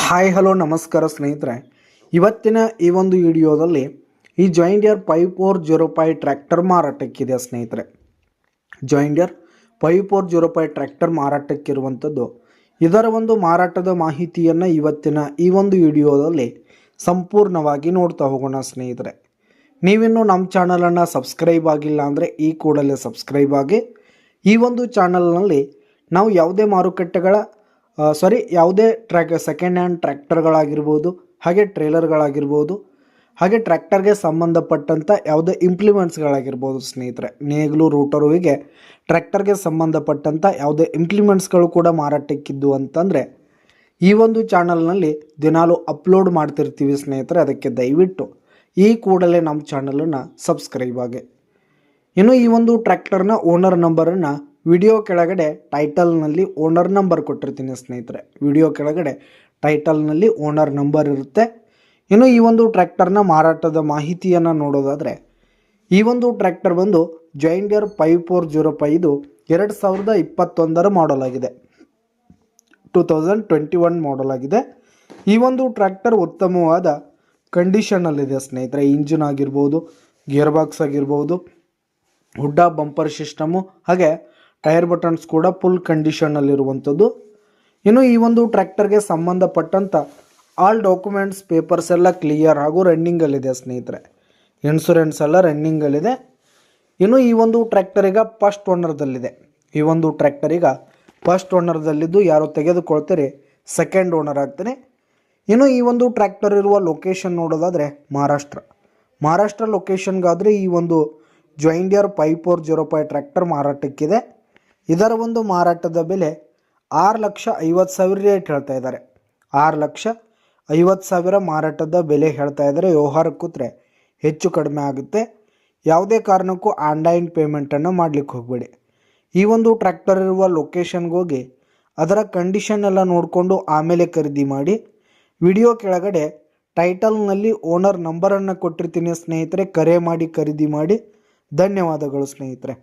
Hi hello ನಮಸ್ಕಾರ ಸ್ನೇಹಿತರೆ, ಇವತ್ತಿನ ಈ ಒಂದು ವಿಡಿಯೋದಲ್ಲಿ ಈ ಜಾಯಿಂಡಿಯರ್ 5405 ಟ್ರ್ಯಾಕ್ಟರ್ ಮಾರಾಟಕ್ಕಿದೆ ಸ್ನೇಹಿತರೆ. ಜಾಯಿಂಡಿಯರ್ 5405 ಟ್ರ್ಯಾಕ್ಟರ್ ಮಾರಾಟಕ್ಕಿರುವಂಥದ್ದು. ಇದರ ಒಂದು ಮಾರಾಟದ ಮಾಹಿತಿಯನ್ನು ಇವತ್ತಿನ ಈ ಒಂದು ವಿಡಿಯೋದಲ್ಲಿ ಸಂಪೂರ್ಣವಾಗಿ ನೋಡ್ತಾ ಹೋಗೋಣ ಸ್ನೇಹಿತರೆ. ನೀವಿನ್ನೂ ನಮ್ಮ ಚಾನಲನ್ನು ಸಬ್ಸ್ಕ್ರೈಬ್ ಆಗಿಲ್ಲ ಅಂದರೆ ಈ ಕೂಡಲೇ ಸಬ್ಸ್ಕ್ರೈಬ್ ಆಗಿ. ಈ ಒಂದು ಚಾನಲ್ನಲ್ಲಿ ನಾವು ಯಾವುದೇ ಮಾರುಕಟ್ಟೆಗಳ ಯಾವುದೇ ಸೆಕೆಂಡ್ ಹ್ಯಾಂಡ್ ಟ್ರ್ಯಾಕ್ಟರ್ಗಳಾಗಿರ್ಬೋದು, ಹಾಗೆ ಟ್ರೇಲರ್ಗಳಾಗಿರ್ಬೋದು, ಹಾಗೆ ಟ್ರ್ಯಾಕ್ಟರ್ಗೆ ಸಂಬಂಧಪಟ್ಟಂಥ ಯಾವುದೇ ಇಂಪ್ಲಿಮೆಂಟ್ಸ್ಗಳಾಗಿರ್ಬೋದು ಸ್ನೇಹಿತರೆ, ನೇಗಿಲು ರೂಟರು, ಹೀಗೆ ಟ್ರ್ಯಾಕ್ಟರ್ಗೆ ಸಂಬಂಧಪಟ್ಟಂಥ ಯಾವುದೇ ಇಂಪ್ಲಿಮೆಂಟ್ಸ್ಗಳು ಕೂಡ ಮಾರಾಟಕ್ಕಿದ್ದು ಅಂತಂದರೆ ಈ ಒಂದು ಚಾನಲ್ನಲ್ಲಿ ದಿನಾಲು ಅಪ್ಲೋಡ್ ಮಾಡ್ತಿರ್ತೀವಿ ಸ್ನೇಹಿತರೆ. ಅದಕ್ಕೆ ದಯವಿಟ್ಟು ಈ ಕೂಡಲೇ ನಮ್ಮ ಚಾನಲನ್ನು ಸಬ್ಸ್ಕ್ರೈಬ್ ಆಗಿ. ಇನ್ನು ಈ ಒಂದು ಟ್ರ್ಯಾಕ್ಟರ್ನ ಓನರ್ ನಂಬರನ್ನು ವಿಡಿಯೋ ಕೆಳಗಡೆ ಟೈಟಲ್ನಲ್ಲಿ ಓನರ್ ನಂಬರ್ ಕೊಟ್ಟಿರ್ತೀನಿ ಸ್ನೇಹಿತರೆ. ವಿಡಿಯೋ ಕೆಳಗಡೆ ಟೈಟಲ್ನಲ್ಲಿ ಓನರ್ ನಂಬರ್ ಇರುತ್ತೆ. ಇನ್ನು ಈ ಒಂದು ಟ್ರ್ಯಾಕ್ಟರ್ನ ಮಾರಾಟದ ಮಾಹಿತಿಯನ್ನು ನೋಡೋದಾದರೆ, ಈ ಒಂದು ಟ್ರ್ಯಾಕ್ಟರ್ ಬಂದು ಜಾಯಿಂಡಿಯರ್ 5405 2021 ಮಾಡಲ್ ಆಗಿದೆ, 2021 ಮಾಡಲ್ ಆಗಿದೆ. ಈ ಒಂದು ಟ್ರ್ಯಾಕ್ಟರ್ ಉತ್ತಮವಾದ ಕಂಡೀಷನಲ್ಲಿದೆ ಸ್ನೇಹಿತರೆ. ಇಂಜಿನ್ ಆಗಿರ್ಬೋದು, ಗೇರ್ ಬಾಕ್ಸ್ ಆಗಿರ್ಬೋದು, ಹುಡ್ಡ ಬಂಪರ್ ಸಿಸ್ಟಮು, ಹಾಗೆ ಟೈರ್ ಬಟನ್ಸ್ ಕೂಡ ಫುಲ್ ಕಂಡೀಷನಲ್ಲಿರುವಂಥದ್ದು. ಇನ್ನು ಈ ಒಂದು ಟ್ರ್ಯಾಕ್ಟರ್ಗೆ ಸಂಬಂಧಪಟ್ಟಂಥ ಆಲ್ ಡಾಕ್ಯುಮೆಂಟ್ಸ್ ಪೇಪರ್ಸ್ ಎಲ್ಲ ಕ್ಲಿಯರ್ ಹಾಗೂ ರನ್ನಿಂಗಲ್ಲಿದೆ ಸ್ನೇಹಿತರೆ. ಇನ್ಶೂರೆನ್ಸ್ ಎಲ್ಲ ರನ್ನಿಂಗಲ್ಲಿದೆ. ಇನ್ನು ಈ ಒಂದು ಟ್ರ್ಯಾಕ್ಟರ್ ಫಸ್ಟ್ ಓನರ್ದಲ್ಲಿದೆ. ಈ ಒಂದು ಟ್ರ್ಯಾಕ್ಟರ್ ಫಸ್ಟ್ ಓನರ್ದಲ್ಲಿದ್ದು, ಯಾರು ತೆಗೆದುಕೊಳ್ತಾರೆ ಸೆಕೆಂಡ್ ಓನರ್ ಆಗ್ತಾನೆ. ಇನ್ನು ಈ ಒಂದು ಟ್ರ್ಯಾಕ್ಟರ್ ಇರುವ ಲೊಕೇಶನ್ ನೋಡೋದಾದರೆ ಮಹಾರಾಷ್ಟ್ರ ಲೊಕೇಶನ್ಗಾದರೆ ಈ ಒಂದು ಜಾಯಿಂಡಿಯರ್ 5405 ಟ್ರ್ಯಾಕ್ಟರ್ ಮಾರಾಟಕ್ಕಿದೆ. ಇದರ ಒಂದು ಮಾರಾಟದ ಬೆಲೆ 6,50,000 ರೇಟ್ ಹೇಳ್ತಾ ಇದ್ದಾರೆ. 6,50,000 ಮಾರಾಟದ ಬೆಲೆ ಹೇಳ್ತಾ ಇದ್ದಾರೆ. ವ್ಯವಹಾರ ಕೂತ್ರೆ ಹೆಚ್ಚು ಕಡಿಮೆ ಆಗುತ್ತೆ. ಯಾವುದೇ ಕಾರಣಕ್ಕೂ ಆನ್ಲೈನ್ ಪೇಮೆಂಟನ್ನು ಮಾಡಲಿಕ್ಕೆ ಹೋಗಬೇಡಿ. ಈ ಒಂದು ಟ್ರ್ಯಾಕ್ಟರ್ ಇರುವ ಲೊಕೇಶನ್ಗೆ ಹೋಗಿ ಅದರ ಕಂಡೀಷನ್ ಎಲ್ಲ ನೋಡಿಕೊಂಡು ಆಮೇಲೆ ಖರೀದಿ ಮಾಡಿ. ವಿಡಿಯೋ ಕೆಳಗಡೆ ಟೈಟಲ್ನಲ್ಲಿ ಓನರ್ ನಂಬರನ್ನು ಕೊಟ್ಟಿರ್ತೀನಿ ಸ್ನೇಹಿತರೆ. ಕರೆ ಮಾಡಿ ಖರೀದಿ ಮಾಡಿ. ಧನ್ಯವಾದಗಳು ಸ್ನೇಹಿತರೆ.